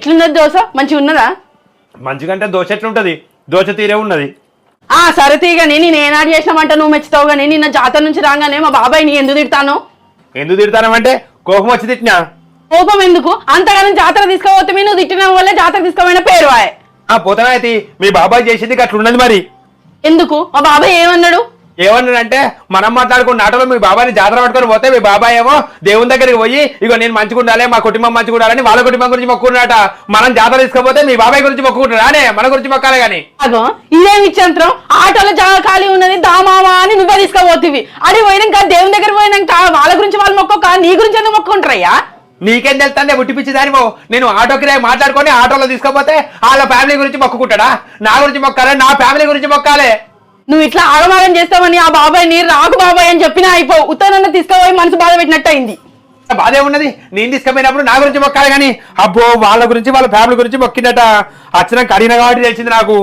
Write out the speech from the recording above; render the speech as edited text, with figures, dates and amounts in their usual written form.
ఎట్లున్నది దోశ మంచిగా ఉన్నదా? మంచిగంటే దోశ ఎట్లుంటది? దోశ తీరే ఉన్నది. సరే తీగని నేను ఏనాడు చేసినామంటే నువ్వు మెచ్చుతావు కానీ నిన్న జాతర నుంచి రాగానే మా బాబాయ్ని ఎందుకు తిడతాను? ఎందుకు తిడతానంటే కోపం వచ్చి తిట్టినా. కోపం ఎందుకు? అంతగానం జాతర తీసుకోపోతే నువ్వు తిట్టిన వల్లే జాతర తీసుకోపోయిన పేరు వాయ్. పోతానైతే మీ బాబాయ్ చేసింది అట్లున్నది. మరి ఎందుకు? మా బాబాయ్ ఏమన్నాడు? ఏమన్నాడంటే మనం మాట్లాడుకున్న ఆటలో మీ బాబాయ్ని జాతర పట్టుకొని పోతే మీ బాబాయ్ ఏమో దేవుని దగ్గరికి పోయి ఇగో నేను మంచిగా ఉండాలి, మా కుటుంబం మంచిగా ఉండాలని వాళ్ళ కుటుంబం గురించి మొక్కుకున్నాట. మనం జాతర తీసుకపోతే మీ బాబాయ్ గురించి మొక్కుకుంటాడు అనే మన గురించి మొక్కాలి. కానీ అగో ఇదేమి ఇచ్చంత్రం? ఆటోలో జాగా ఖాళీ ఉన్నది దామావా అని నువ్వే తీసుకుపోతివి. అడి పోయినాక దేవుని దగ్గర పోయినాక వాళ్ళ గురించి వాళ్ళు మొక్కోక నీ గురించి ఎందుకు మొక్కుంటారయ్యా? నీకేం తెలుస్తానే ఉట్టిపిచ్చి దానివో. నేను ఆటో కిరాయి మాట్లాడుకొని ఆటోలో తీసుకపోతే వాళ్ళ ఫ్యామిలీ గురించి మొక్కుకుంటాడా? నా గురించి మొక్కాలి, నా ఫ్యామిలీ గురించి మొక్కాలి. నువ్వు ఇట్లా ఆగమాగం చేస్తావని ఆ బాబాయ్ని రాకు బాబాయ్ అని చెప్పినా అయిపోవు. ఉత్తరాన్న తీసుకుపోయి మనసు బాధ పెట్టినట్టు అయింది. బాధే ఉన్నది. నేను తీసుకుపోయినప్పుడు నా గురించి మొక్కాలి కానీ అబ్బో వాళ్ళ గురించి వాళ్ళ ఫ్యామిలీ గురించి మొక్కిందట. అచ్చనం కడిగిన కాబట్టి తెలిసింది నాకు.